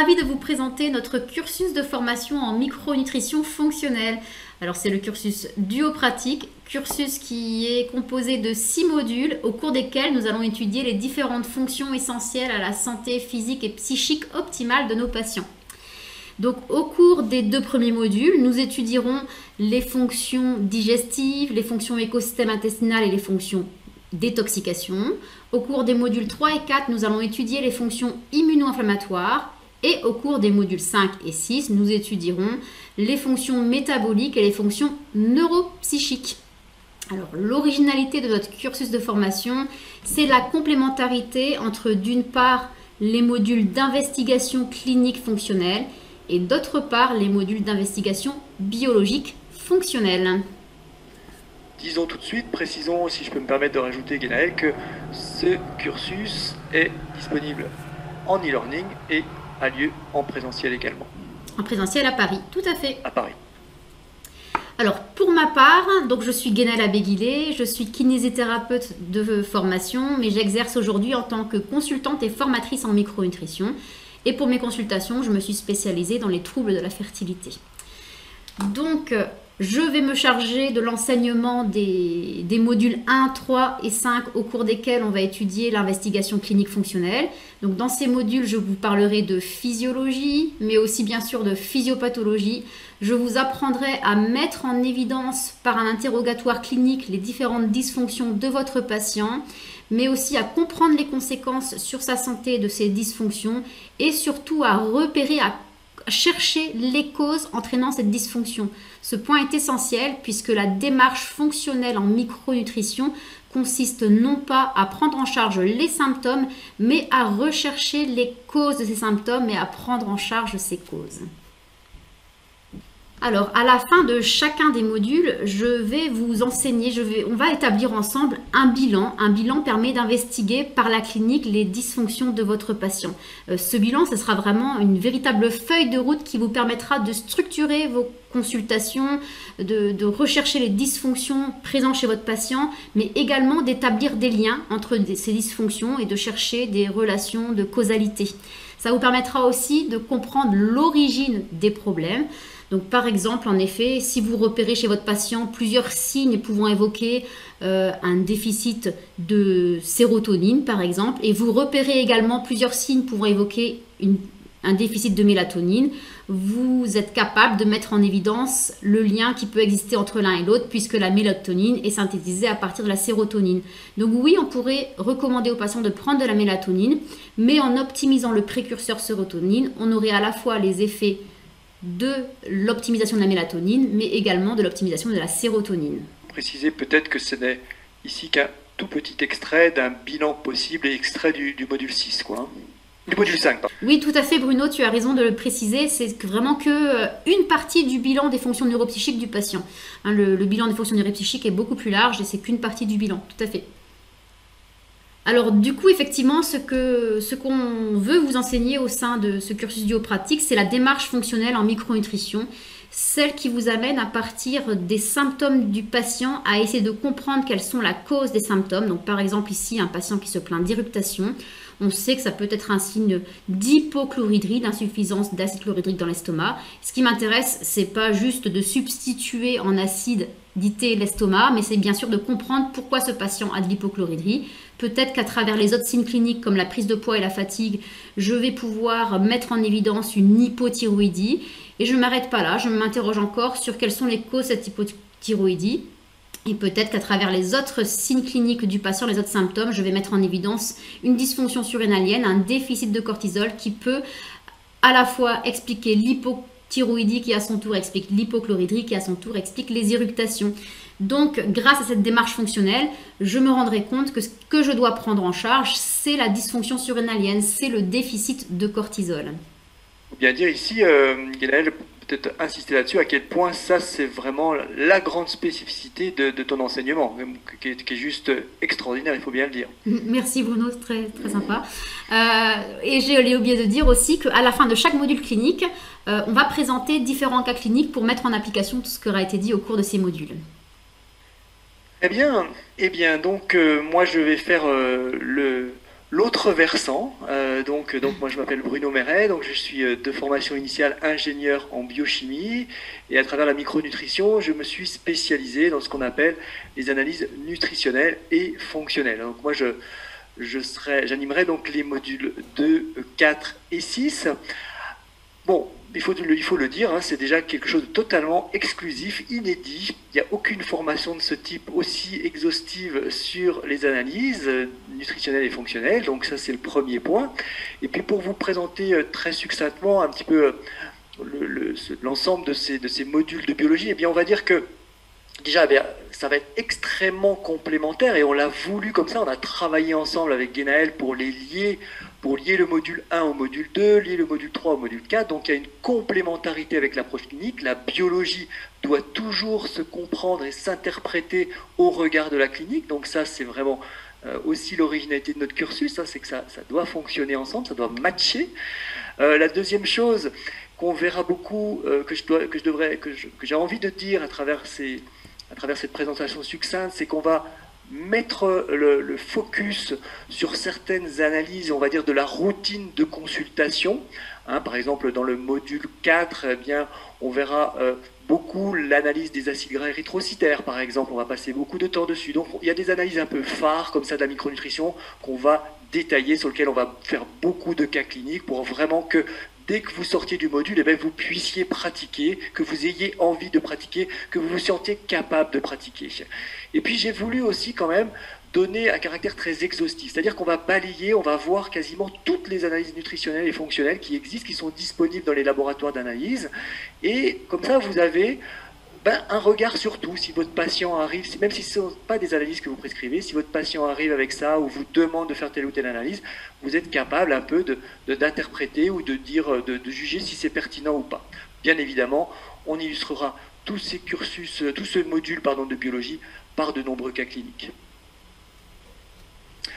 ravie de vous présenter notre cursus de formation en micronutrition fonctionnelle. Alors c'est le cursus duo-pratique, cursus qui est composé de 6 modules au cours desquels nous allons étudier les différentes fonctions essentielles à la santé physique et psychique optimale de nos patients. Donc au cours des 2 premiers modules, nous étudierons les fonctions digestives, les fonctions écosystème intestinal et les fonctions détoxication. Au cours des modules 3 et 4, nous allons étudier les fonctions immuno-inflammatoires. Et au cours des modules 5 et 6, nous étudierons les fonctions métaboliques et les fonctions neuropsychiques. Alors, l'originalité de notre cursus de formation, c'est la complémentarité entre d'une part les modules d'investigation clinique fonctionnelle et d'autre part les modules d'investigation biologique fonctionnelle. Disons tout de suite, précisons, si je peux me permettre de rajouter, Guénaël, que ce cursus est disponible en e-learning et a lieu en présentiel également. En présentiel à Paris, tout à fait. À Paris. Alors, pour ma part, donc je suis Guénaël Abéguilé, je suis kinésithérapeute de formation, mais j'exerce aujourd'hui en tant que consultante et formatrice en micronutrition. Et pour mes consultations, je me suis spécialisée dans les troubles de la fertilité. Donc, je vais me charger de l'enseignement des modules 1, 3 et 5 au cours desquels on va étudier l'investigation clinique fonctionnelle. Donc dans ces modules, je vous parlerai de physiologie, mais aussi bien sûr de physiopathologie. Je vous apprendrai à mettre en évidence par un interrogatoire clinique les différentes dysfonctions de votre patient, mais aussi à comprendre les conséquences sur sa santé de ces dysfonctions et surtout à repérer, à chercher les causes entraînant cette dysfonction. Ce point est essentiel puisque la démarche fonctionnelle en micronutrition consiste non pas à prendre en charge les symptômes, mais à rechercher les causes de ces symptômes et à prendre en charge ces causes. Alors, à la fin de chacun des modules, je vais vous enseigner, on va établir ensemble un bilan. Un bilan permet d'investiguer par la clinique les dysfonctions de votre patient. Ce bilan, ce sera vraiment une véritable feuille de route qui vous permettra de structurer vos consultations, de rechercher les dysfonctions présentes chez votre patient, mais également d'établir des liens entre ces dysfonctions et de chercher des relations de causalité. Ça vous permettra aussi de comprendre l'origine des problèmes. Donc par exemple, en effet, si vous repérez chez votre patient plusieurs signes pouvant évoquer un déficit de sérotonine par exemple, et vous repérez également plusieurs signes pouvant évoquer un déficit de mélatonine, vous êtes capable de mettre en évidence le lien qui peut exister entre l'un et l'autre puisque la mélatonine est synthétisée à partir de la sérotonine. Donc oui, on pourrait recommander aux patients de prendre de la mélatonine, mais en optimisant le précurseur sérotonine, on aurait à la fois les effets de l'optimisation de la mélatonine, mais également de l'optimisation de la sérotonine. Préciser peut-être que ce n'est ici qu'un tout petit extrait d'un bilan possible et extrait du module 6, quoi. Du module 5, pardon. Oui, tout à fait, Bruno, tu as raison de le préciser. C'est vraiment une partie du bilan des fonctions neuropsychiques du patient. Hein, le bilan des fonctions neuropsychiques est beaucoup plus large et c'est qu'une partie du bilan, tout à fait. Alors du coup, effectivement, ce qu'on veut vous enseigner au sein de ce cursus duo-pratique, c'est la démarche fonctionnelle en micronutrition, celle qui vous amène à partir des symptômes du patient à essayer de comprendre quelles sont la cause des symptômes. Donc par exemple ici, un patient qui se plaint d'irritation, on sait que ça peut être un signe d'hypochloridrie, d'insuffisance d'acide chlorhydrique dans l'estomac. Ce qui m'intéresse, c'est pas juste de substituer en acide dité l'estomac, mais c'est bien sûr de comprendre pourquoi ce patient a de l'hypochloridrie. Peut-être qu'à travers les autres signes cliniques comme la prise de poids et la fatigue, je vais pouvoir mettre en évidence une hypothyroïdie. Et je ne m'arrête pas là, je m'interroge encore sur quelles sont les causes de cette hypothyroïdie. Et peut-être qu'à travers les autres signes cliniques du patient, les autres symptômes, je vais mettre en évidence une dysfonction surrénalienne, un déficit de cortisol qui peut à la fois expliquer l'hypothyroïdie qui à son tour explique l'hypochloridrie qui à son tour explique les éructations. Donc, grâce à cette démarche fonctionnelle, je me rendrai compte que ce que je dois prendre en charge, c'est la dysfonction surrénalienne, c'est le déficit de cortisol. Il faut bien dire ici, Guénaël, peut-être insister là-dessus, à quel point ça, c'est vraiment la grande spécificité de ton enseignement, qui est juste extraordinaire, il faut bien le dire. Merci Bruno, c'est très, très sympa. Et j'ai oublié de dire aussi qu'à la fin de chaque module clinique, on va présenter différents cas cliniques pour mettre en application tout ce qui aura été dit au cours de ces modules. Eh bien, donc moi je vais faire L'autre versant, donc moi je m'appelle Bruno Méret, donc je suis de formation initiale ingénieur en biochimie et à travers la micronutrition, je me suis spécialisé dans ce qu'on appelle les analyses nutritionnelles et fonctionnelles. Donc moi j'animerai donc les modules 2, 4 et 6. Bon, il faut le dire, hein, c'est déjà quelque chose de totalement exclusif, inédit. Il n'y a aucune formation de ce type aussi exhaustive sur les analyses nutritionnelles et fonctionnelles. Donc ça, c'est le premier point. Et puis pour vous présenter très succinctement un petit peu l'ensemble de ces modules de biologie, eh bien, on va dire que déjà, ça va être extrêmement complémentaire et on l'a voulu comme ça. On a travaillé ensemble avec Guénaël pour lier le module 1 au module 2, lier le module 3 au module 4. Donc il y a une complémentarité avec l'approche clinique. La biologie doit toujours se comprendre et s'interpréter au regard de la clinique. Donc ça, c'est vraiment aussi l'originalité de notre cursus. C'est que ça doit fonctionner ensemble, ça doit matcher. La deuxième chose qu'on verra beaucoup, que j'ai envie de dire à travers cette présentation succincte, c'est qu'on va mettre le focus sur certaines analyses, on va dire, de la routine de consultation. Hein, par exemple, dans le module 4, eh bien, on verra beaucoup l'analyse des acides gras érythrocytaires, par exemple. On va passer beaucoup de temps dessus. Donc, il y a des analyses un peu phares, comme ça, de la micronutrition, qu'on va détailler, sur lesquelles on va faire beaucoup de cas cliniques pour vraiment que dès que vous sortiez du module, eh bien, vous puissiez pratiquer, que vous ayez envie de pratiquer, que vous vous sentiez capable de pratiquer. Et puis j'ai voulu aussi quand même donner un caractère très exhaustif, c'est-à-dire qu'on va balayer, on va voir quasiment toutes les analyses nutritionnelles et fonctionnelles qui existent, qui sont disponibles dans les laboratoires d'analyse, et comme ça vous avez un regard sur tout. Si votre patient arrive, même si ce ne sont pas des analyses que vous prescrivez, si votre patient arrive avec ça ou vous demande de faire telle ou telle analyse, vous êtes capable un peu d'interpréter ou de dire, de juger si c'est pertinent ou pas. Bien évidemment, on illustrera tous ces cursus, tout ce module de biologie par de nombreux cas cliniques.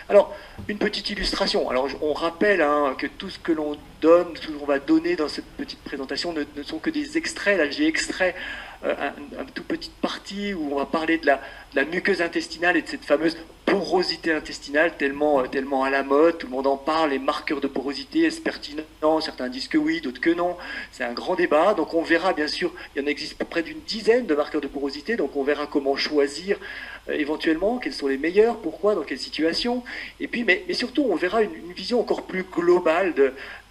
Alors, une petite illustration. Alors, on rappelle que tout ce que l'on donne, tout ce qu'on va donner dans cette petite présentation ne sont que des extraits. Là, j'ai extrait une toute petite partie où on va parler de la muqueuse intestinale et de cette fameuse porosité intestinale tellement à la mode, tout le monde en parle, les marqueurs de porosité, est-ce pertinent? Certains disent que oui, d'autres que non. C'est un grand débat. Donc on verra, bien sûr, il y en existe près d'une dizaine de marqueurs de porosité, donc on verra comment choisir éventuellement, quels sont les meilleurs, pourquoi, dans quelle situation. Et puis, mais surtout, on verra une vision encore plus globale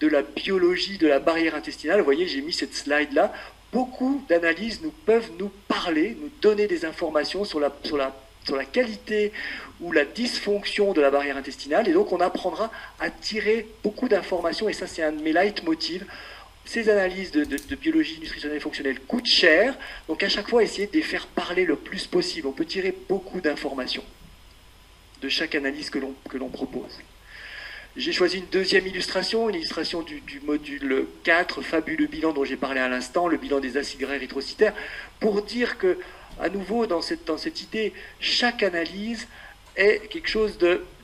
de la biologie de la barrière intestinale. Vous voyez, j'ai mis cette slide-là. Beaucoup d'analyses peuvent nous parler, nous donner des informations sur la qualité ou la dysfonction de la barrière intestinale. Et donc, on apprendra à tirer beaucoup d'informations. Et ça, c'est un de mes leitmotivs. Ces analyses de biologie nutritionnelle et fonctionnelle coûtent cher. Donc, à chaque fois, essayer de les faire parler le plus possible. On peut tirer beaucoup d'informations de chaque analyse que l'on propose. J'ai choisi une deuxième illustration, une illustration du module 4, fabuleux bilan dont j'ai parlé à l'instant, le bilan des acides gras érythrocytaires, pour dire que, à nouveau, dans cette idée, chaque analyse est quelque chose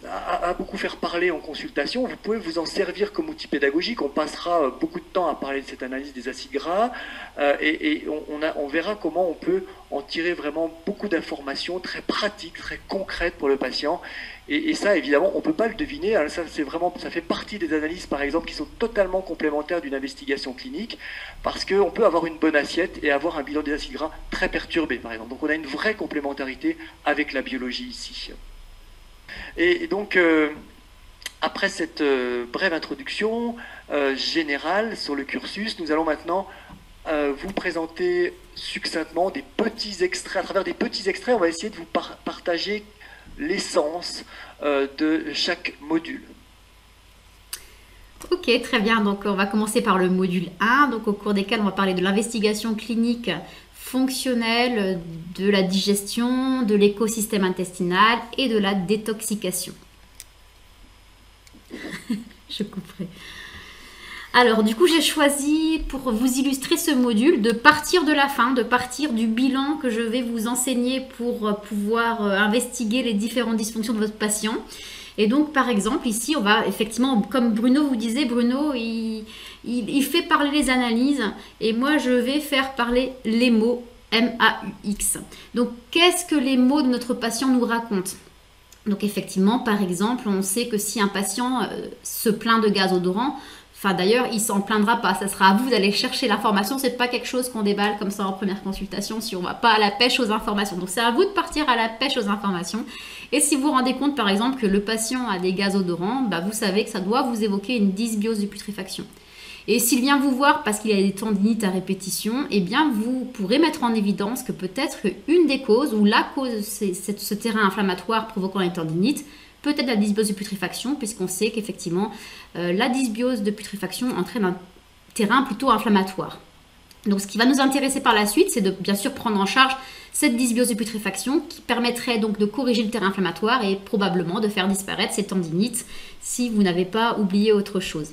à beaucoup faire parler en consultation. Vous pouvez vous en servir comme outil pédagogique. On passera beaucoup de temps à parler de cette analyse des acides gras et on verra comment on peut en tirer vraiment beaucoup d'informations très pratiques, très concrètes pour le patient. Et ça, évidemment, on ne peut pas le deviner. Alors ça fait partie des analyses, par exemple, qui sont totalement complémentaires d'une investigation clinique, parce qu'on peut avoir une bonne assiette et avoir un bilan des acides gras très perturbé, par exemple. Donc on a une vraie complémentarité avec la biologie ici. Et donc, après cette brève introduction générale sur le cursus, nous allons maintenant vous présenter succinctement des petits extraits. À travers des petits extraits, on va essayer de vous partager l'essence de chaque module. Ok, très bien. Donc, on va commencer par le module 1, donc, au cours desquels on va parler de l'investigation clinique fonctionnelle, de la digestion, de l'écosystème intestinal et de la détoxication. Je couperai. Alors, du coup, j'ai choisi, pour vous illustrer ce module, de partir de la fin, de partir du bilan que je vais vous enseigner pour pouvoir investiguer les différentes dysfonctions de votre patient. Et donc, par exemple, ici, on va effectivement, comme Bruno vous disait, Bruno, il fait parler les analyses et moi, je vais faire parler les mots, MAUX. Donc, qu'est-ce que les mots de notre patient nous racontent? Donc effectivement, par exemple, on sait que si un patient se plaint de gaz odorant, enfin d'ailleurs, il s'en plaindra pas. Ça sera à vous d'aller chercher l'information. C'est pas quelque chose qu'on déballe comme ça en première consultation si on va pas à la pêche aux informations. Donc c'est à vous de partir à la pêche aux informations. Et si vous vous rendez compte par exemple que le patient a des gaz odorants, bah, vous savez que ça doit vous évoquer une dysbiose de putréfaction. Et s'il vient vous voir parce qu'il a des tendinites à répétition, eh bien vous pourrez mettre en évidence que peut-être une des causes ou la cause, c'est ce terrain inflammatoire provoquant les tendinites, peut-être la dysbiose de putréfaction, puisqu'on sait qu'effectivement, la dysbiose de putréfaction entraîne un terrain plutôt inflammatoire. Donc, ce qui va nous intéresser par la suite, c'est de bien sûr prendre en charge cette dysbiose de putréfaction qui permettrait donc de corriger le terrain inflammatoire et probablement de faire disparaître ces tendinites si vous n'avez pas oublié autre chose.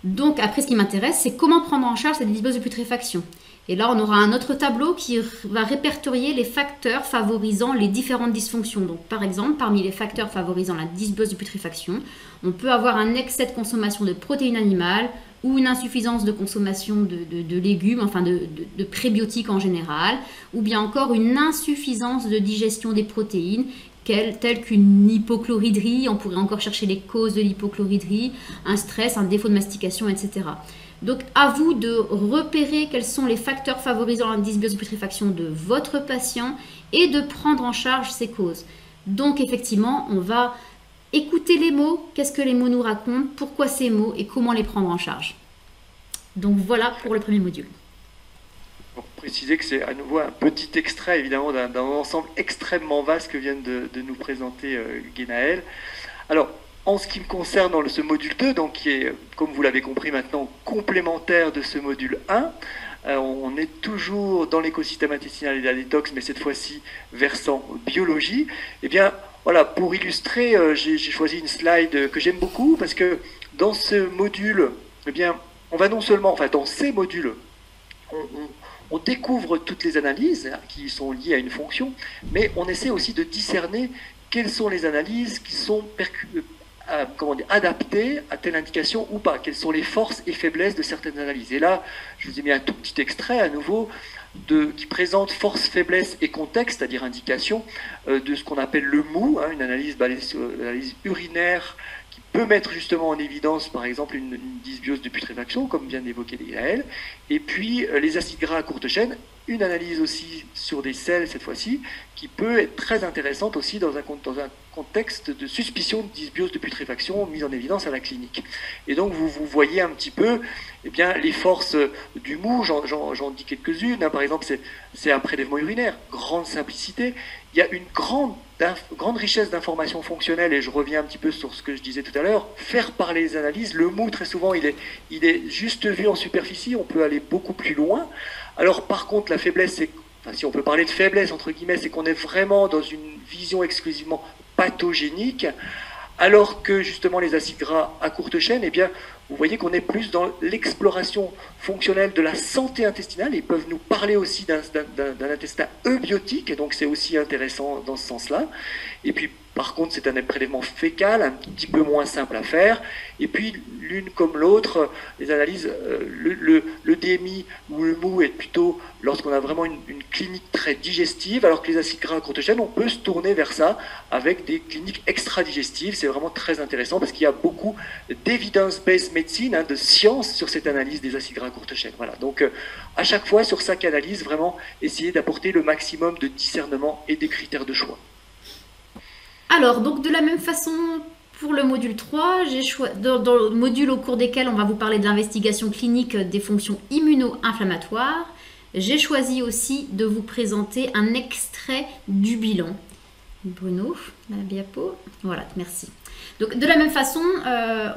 Donc, après, ce qui m'intéresse, c'est comment prendre en charge cette dysbiose de putréfaction. Et là, on aura un autre tableau qui va répertorier les facteurs favorisant les différentes dysfonctions. Donc, par exemple, parmi les facteurs favorisant la dysbiose de putréfaction, on peut avoir un excès de consommation de protéines animales ou une insuffisance de consommation de légumes, enfin de prébiotiques en général, ou bien encore une insuffisance de digestion des protéines, telles qu'une hypochloridrie, on pourrait encore chercher les causes de l'hypochloridrie, un stress, un défaut de mastication, etc. Donc, à vous de repérer quels sont les facteurs favorisant la dysbiose de putréfaction de votre patient et de prendre en charge ces causes. Donc, effectivement, on va écouter les mots, qu'est-ce que les mots nous racontent, pourquoi ces mots et comment les prendre en charge. Donc, voilà pour le premier module. Pour préciser que c'est à nouveau un petit extrait, évidemment, d'un ensemble extrêmement vaste que vient de nous présenter Guénaël. Alors, en ce qui me concerne dans ce module 2, donc qui est, comme vous l'avez compris maintenant, complémentaire de ce module 1, on est toujours dans l'écosystème intestinal et de la détox, mais cette fois-ci versant biologie. Eh bien, voilà, pour illustrer, j'ai choisi une slide que j'aime beaucoup, parce que dans ce module, eh bien, on va non seulement, enfin dans ces modules, on découvre toutes les analyses qui sont liées à une fonction, mais on essaie aussi de discerner quelles sont les analyses qui sont adaptées à telle indication ou pas, quelles sont les forces et faiblesses de certaines analyses. Et là, je vous ai mis un tout petit extrait à nouveau qui présente force, faiblesse et contexte, c'est-à-dire indication de ce qu'on appelle le MOU, une analyse basée sur l'analyse urinaire qui peut mettre justement en évidence, par exemple, une dysbiose de putréfaction, comme vient d'évoquer Gaël, et puis les acides gras à courte chaîne, une analyse aussi sur des selles cette fois-ci, qui peut être très intéressante aussi dans un contexte de suspicion de dysbiose de putréfaction mise en évidence à la clinique. Et donc vous voyez un petit peu eh bien, les forces du MOU, j'en dis quelques-unes, par exemple c'est un prélèvement urinaire, grande simplicité, il y a une grande richesse d'informations fonctionnelles, et je reviens un petit peu sur ce que je disais tout à l'heure, faire parler les analyses, le MOU très souvent il est juste vu en superficie, on peut aller beaucoup plus loin. Alors par contre la faiblesse, si on peut parler de faiblesse entre guillemets, c'est qu'on est vraiment dans une vision exclusivement pathogénique, alors que justement les acides gras à courte chaîne, eh bien, vous voyez qu'on est plus dans l'exploration fonctionnelle de la santé intestinale. Ils peuvent nous parler aussi d'un intestin eubiotique, et donc c'est aussi intéressant dans ce sens-là. Et puis, par contre, c'est un prélèvement fécal, un petit peu moins simple à faire. Et puis, l'une comme l'autre, les analyses, le DMI ou le MOU est plutôt lorsqu'on a vraiment une clinique très digestive, alors que les acides gras à courte chaîne, on peut se tourner vers ça avec des cliniques extra-digestives. C'est vraiment très intéressant parce qu'il y a beaucoup d'evidence-based medicine, de science sur cette analyse des acides gras à courte chaîne. Voilà. Donc, à chaque fois, sur chaque analyse, vraiment essayer d'apporter le maximum de discernement et des critères de choix. Alors, donc de la même façon, pour le module 3, dans le module au cours desquels on va vous parler de l'investigation clinique des fonctions immuno-inflammatoires, j'ai choisi aussi de vous présenter un extrait du bilan. Bruno, la diapo. Voilà, merci. Donc, de la même façon,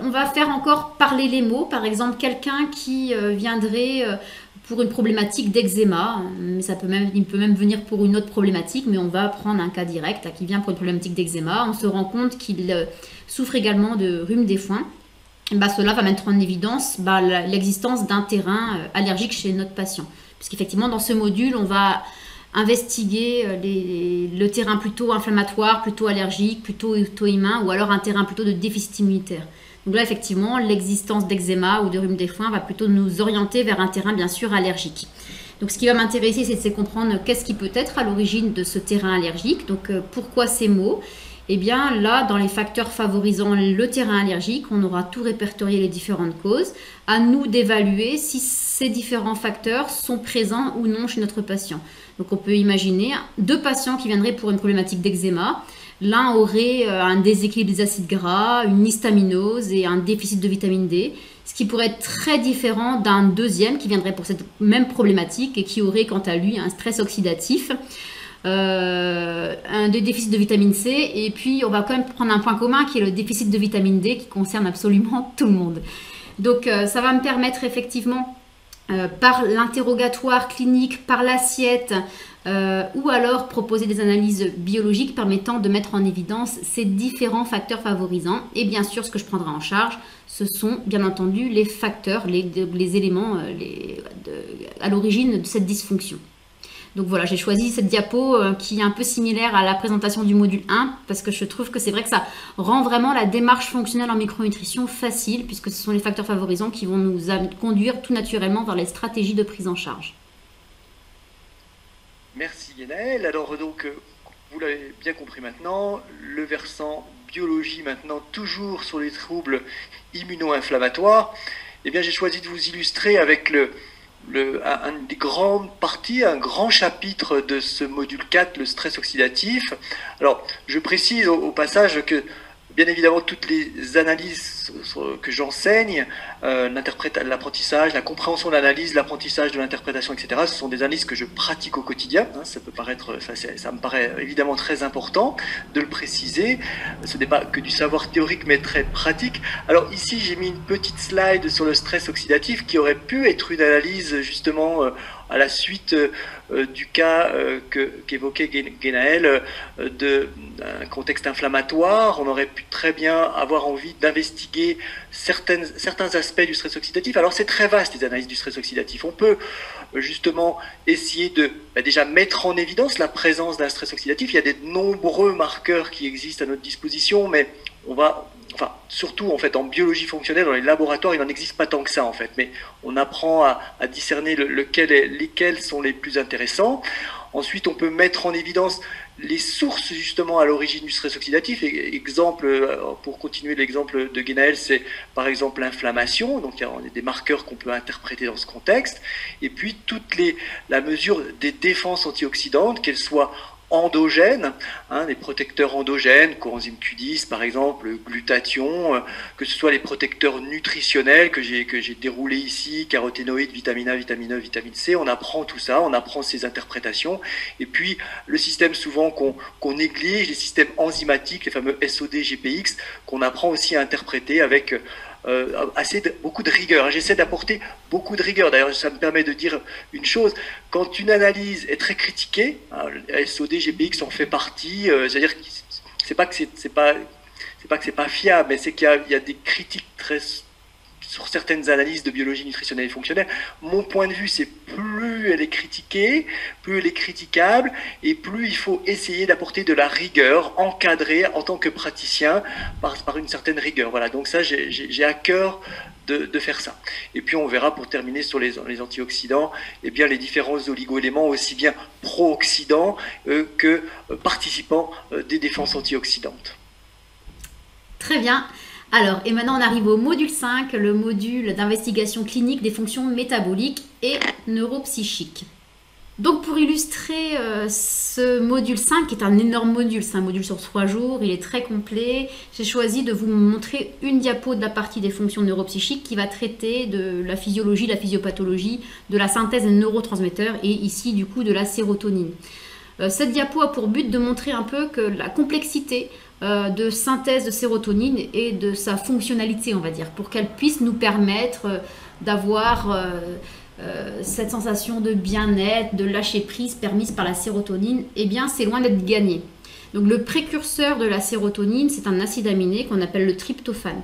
on va faire encore parler les mots. Par exemple, quelqu'un qui viendrait pour une problématique d'eczéma, mais il peut même venir pour une autre problématique, mais on va prendre un cas direct, là, qui vient pour une problématique d'eczéma. On se rend compte qu'il souffre également de rhume des foins. Cela va mettre en évidence l'existence d'un terrain allergique chez notre patient. Puisqu'effectivement, dans ce module, on va investiguer le terrain plutôt inflammatoire, plutôt allergique, plutôt auto-immun, ou alors un terrain plutôt de déficit immunitaire. Donc là, effectivement, l'existence d'eczéma ou de rhume des foins va plutôt nous orienter vers un terrain, bien sûr, allergique. Donc, ce qui va m'intéresser, c'est de comprendre qu'est-ce qui peut être à l'origine de ce terrain allergique, donc pourquoi ces mots, Et bien là, dans les facteurs favorisant le terrain allergique, on aura tout répertorié les différentes causes. À nous d'évaluer si ces différents facteurs sont présents ou non chez notre patient. Donc on peut imaginer 2 patients qui viendraient pour une problématique d'eczéma. L'un aurait un déséquilibre des acides gras, une histaminose et un déficit de vitamine D, ce qui pourrait être très différent d'un deuxième qui viendrait pour cette même problématique et qui aurait quant à lui un stress oxydatif, un déficit de vitamine C, et puis on va quand même prendre un point commun qui est le déficit de vitamine D qui concerne absolument tout le monde. Donc ça va me permettre effectivement par l'interrogatoire clinique, par l'assiette, ou alors proposer des analyses biologiques permettant de mettre en évidence ces différents facteurs favorisants. Et bien sûr, ce que je prendrai en charge, ce sont bien entendu les facteurs, les éléments à l'origine de cette dysfonction. Donc voilà, j'ai choisi cette diapo qui est un peu similaire à la présentation du module 1 parce que je trouve que c'est vrai que ça rend vraiment la démarche fonctionnelle en micronutrition facile puisque ce sont les facteurs favorisants qui vont nous conduire tout naturellement vers les stratégies de prise en charge. Merci Guénaëlle. Alors donc, vous l'avez bien compris maintenant, le versant biologie maintenant toujours sur les troubles immuno-inflammatoires. Eh bien j'ai choisi de vous illustrer avec une des grandes parties, un grand chapitre de ce module 4, le stress oxydatif. Alors, je précise au passage que, bien évidemment, toutes les analyses que j'enseigne, l'apprentissage, la compréhension de l'analyse, l'apprentissage de l'interprétation, etc., ce sont des analyses que je pratique au quotidien. Hein, ça me paraît évidemment très important de le préciser. Ce n'est pas que du savoir théorique, mais très pratique. Alors ici, j'ai mis une petite slide sur le stress oxydatif qui aurait pu être une analyse justement à la suite du cas qu'évoquait Guénaëlle d'un contexte inflammatoire. On aurait pu très bien avoir envie d'investiguer certains aspects du stress oxydatif. Alors c'est très vaste les analyses du stress oxydatif. On peut justement essayer de déjà mettre en évidence la présence d'un stress oxydatif. Il y a de nombreux marqueurs qui existent à notre disposition, mais surtout en fait en biologie fonctionnelle, dans les laboratoires, il n'en existe pas tant que ça en fait, mais on apprend à discerner lesquels sont les plus intéressants. Ensuite, on peut mettre en évidence les sources justement à l'origine du stress oxydatif. Exemple, pour continuer l'exemple de Guénaëlle, c'est par exemple l'inflammation. Donc il y a des marqueurs qu'on peut interpréter dans ce contexte. Et puis la mesure des défenses antioxydantes, qu'elles soient endogènes, des protecteurs endogènes, coenzyme Q10 par exemple, glutathion, que ce soit les protecteurs nutritionnels que j'ai déroulés ici, caroténoïdes, vitamine A, vitamine E, vitamine C, on apprend tout ça, on apprend ces interprétations, et puis le système souvent qu'on néglige, les systèmes enzymatiques, les fameux SOD, GPX, qu'on apprend aussi à interpréter avec beaucoup de rigueur. J'essaie d'apporter beaucoup de rigueur. D'ailleurs, ça me permet de dire une chose. Quand une analyse est très critiquée, SOD, GPX en fait partie, c'est-à-dire que c'est pas que c'est pas fiable, mais c'est qu'il y a des critiques sur certaines analyses de biologie nutritionnelle et fonctionnelle. Mon point de vue, c'est plus elle est critiquée, plus elle est critiquable, et plus il faut essayer d'apporter de la rigueur, encadrer en tant que praticien par une certaine rigueur. Voilà, donc ça, j'ai à cœur de faire ça. Et puis on verra pour terminer sur les antioxydants, eh bien les différents oligoéléments aussi bien pro-oxydants que participants des défenses antioxydantes. Très bien. Alors, et maintenant on arrive au module 5, le module d'investigation clinique des fonctions métaboliques et neuropsychiques. Donc pour illustrer ce module 5, qui est un énorme module, c'est un module sur 3 jours, il est très complet, j'ai choisi de vous montrer une diapo de la partie des fonctions neuropsychiques qui va traiter de la physiologie, la physiopathologie, de la synthèse des neurotransmetteurs et ici du coup de la sérotonine. Cette diapo a pour but de montrer un peu que la complexité de synthèse de sérotonine et de sa fonctionnalité, on va dire, pour qu'elle puisse nous permettre d'avoir cette sensation de bien-être, de lâcher prise permise par la sérotonine, eh bien c'est loin d'être gagné. Donc le précurseur de la sérotonine, c'est un acide aminé qu'on appelle le tryptophane.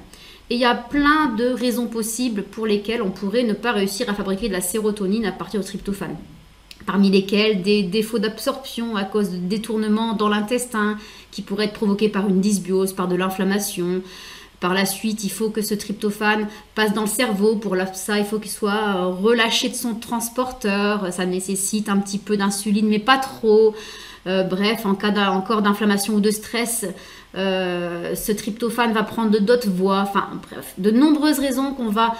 Et il y a plein de raisons possibles pour lesquelles on pourrait ne pas réussir à fabriquer de la sérotonine à partir du tryptophane. Parmi lesquels des défauts d'absorption à cause de détournements dans l'intestin qui pourraient être provoqués par une dysbiose, par de l'inflammation. Par la suite, il faut que ce tryptophane passe dans le cerveau. Pour ça, il faut qu'il soit relâché de son transporteur. Ça nécessite un petit peu d'insuline, mais pas trop. Bref, en cas encore d'inflammation ou de stress, ce tryptophane va prendre d'autres voies. Enfin, bref, de nombreuses raisons qu'on va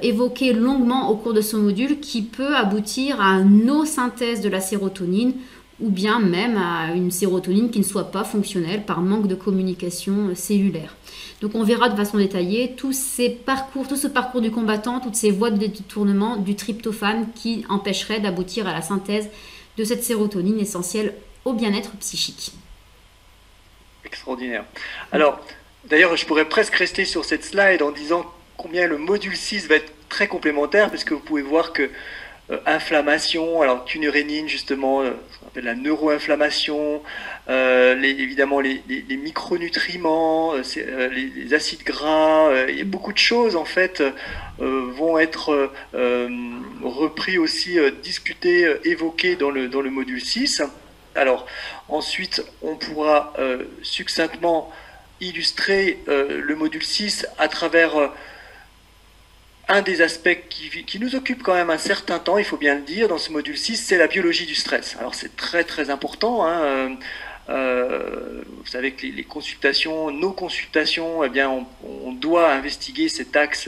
évoquer longuement au cours de ce module qui peut aboutir à une no-synthèse de la sérotonine ou bien même à une sérotonine qui ne soit pas fonctionnelle par manque de communication cellulaire. Donc on verra de façon détaillée tout ce parcours du combattant, toutes ces voies de détournement du tryptophane qui empêcheraient d'aboutir à la synthèse de cette sérotonine essentielle au bien-être psychique. Extraordinaire. Alors, d'ailleurs, je pourrais presque rester sur cette slide en disant combien le module 6 va être très complémentaire, parce que vous pouvez voir que inflammation, alors qunurénine justement, ce qu'on appelle la neuroinflammation, évidemment les micronutriments, les acides gras, il y a beaucoup de choses en fait vont être repris aussi, discutés, évoqués dans le module 6. Alors ensuite on pourra succinctement illustrer le module 6 à travers un des aspects qui nous occupe quand même un certain temps, il faut bien le dire, dans ce module 6, c'est la biologie du stress. Alors c'est très très important, hein, vous savez que les consultations, nos consultations, eh bien, on doit investiguer cet axe.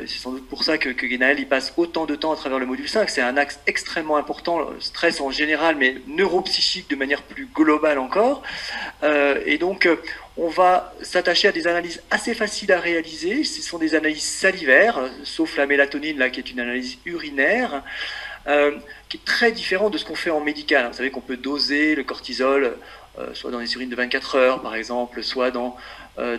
C'est sans doute pour ça que Guénaël y passe autant de temps à travers le module 5. C'est un axe extrêmement important, le stress en général, mais neuropsychique de manière plus globale encore. Et donc, on va s'attacher à des analyses assez faciles à réaliser. Ce sont des analyses salivaires, sauf la mélatonine, là, qui est une analyse urinaire, qui est très différent de ce qu'on fait en médical. Vous savez qu'on peut doser le cortisol, soit dans les urines de 24 heures, par exemple, soit dans le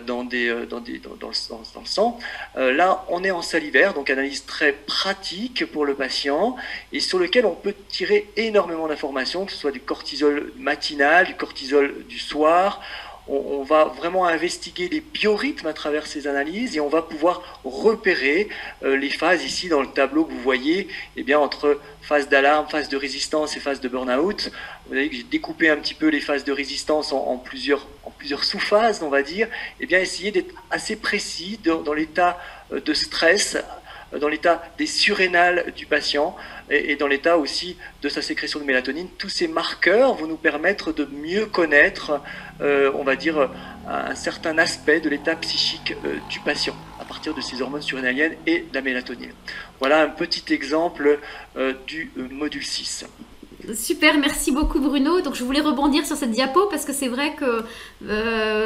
sang. Là, on est en salivaire, donc analyse très pratique pour le patient et sur lequel on peut tirer énormément d'informations, que ce soit du cortisol matinal, du cortisol du soir. On va vraiment investiguer les biorhythmes à travers ces analyses et on va pouvoir repérer les phases ici dans le tableau que vous voyez, eh bien, entre phase d'alarme, phase de résistance et phase de burn-out. Vous voyez que j'ai découpé un petit peu les phases de résistance en plusieurs sous-phases, on va dire. Eh bien, essayer d'être assez précis dans l'état de stress, dans l'état des surrénales du patient et dans l'état aussi de sa sécrétion de mélatonine. Tous ces marqueurs vont nous permettre de mieux connaître, on va dire, un certain aspect de l'état psychique du patient à partir de ces hormones surrénaliennes et de la mélatonine. Voilà un petit exemple du module 6. Super, merci beaucoup Bruno. Donc je voulais rebondir sur cette diapo parce que c'est vrai que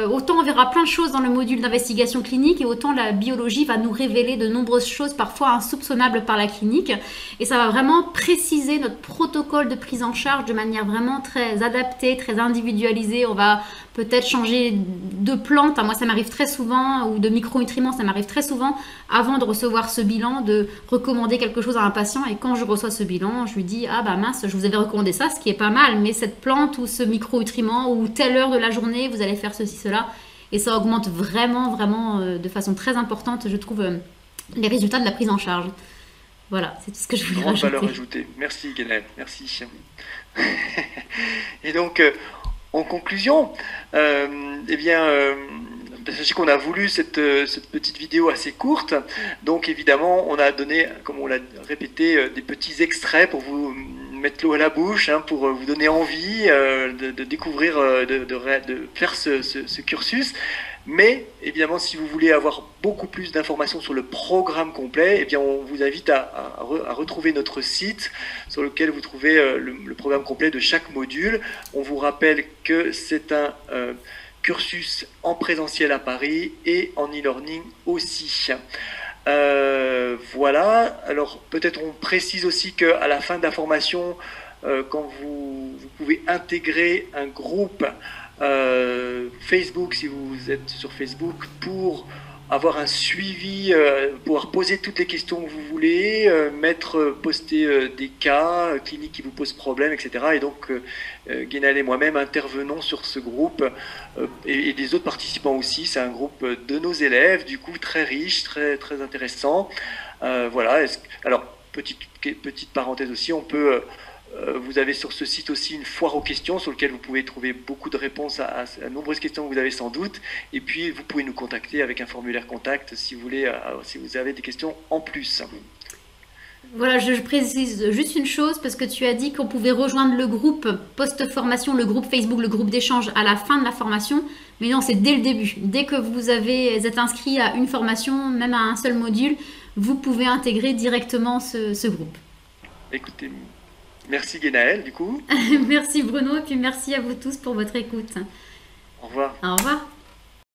autant on verra plein de choses dans le module d'investigation clinique et autant la biologie va nous révéler de nombreuses choses parfois insoupçonnables par la clinique et ça va vraiment préciser notre protocole de prise en charge de manière vraiment très adaptée, très individualisée. On va peut-être changer de plante, moi ça m'arrive très souvent, ou de micronutriments, ça m'arrive très souvent, avant de recevoir ce bilan, de recommander quelque chose à un patient. Et quand je reçois ce bilan, je lui dis « Ah bah mince, je vous avais recommandé ça, ce qui est pas mal, mais cette plante ou ce micronutriment ou telle heure de la journée, vous allez faire ceci, cela. » Et ça augmente vraiment, vraiment de façon très importante, je trouve, les résultats de la prise en charge. Voilà, c'est tout ce que je voulais rajouter. Grande valeur ajoutée. Merci Guénaël, merci. Et donc, en conclusion, eh bien, sachez qu'on a voulu cette petite vidéo assez courte, donc évidemment on a donné, comme on l'a répété, des petits extraits pour vous mettre l'eau à la bouche, hein, pour vous donner envie de découvrir, de faire ce cursus. Mais évidemment, si vous voulez avoir beaucoup plus d'informations sur le programme complet, eh bien, on vous invite à retrouver notre site sur lequel vous trouvez le programme complet de chaque module. On vous rappelle que c'est un cursus en présentiel à Paris et en e-learning aussi. Voilà, alors peut-être on précise aussi qu'à la fin de la formation, quand vous pouvez intégrer un groupe Facebook, si vous êtes sur Facebook, pour avoir un suivi, pouvoir poser toutes les questions que vous voulez, poster des cas cliniques qui vous posent problème, etc. Et donc, Guénaël et moi-même intervenons sur ce groupe et les autres participants aussi. C'est un groupe de nos élèves, du coup très riche, très, très intéressant. Voilà. Alors, petite parenthèse aussi, on peut... vous avez sur ce site aussi une foire aux questions sur laquelle vous pouvez trouver beaucoup de réponses à nombreuses questions que vous avez sans doute. Et puis, vous pouvez nous contacter avec un formulaire contact si vous voulez, si vous avez des questions en plus. Voilà, je précise juste une chose parce que tu as dit qu'on pouvait rejoindre le groupe post-formation, le groupe Facebook, le groupe d'échange à la fin de la formation. Mais non, c'est dès le début. Dès que vous êtes inscrit à une formation, même à un seul module, vous pouvez intégrer directement ce groupe. Écoutez, merci Guénaël du coup. Merci Bruno et puis merci à vous tous pour votre écoute. Au revoir. Au revoir.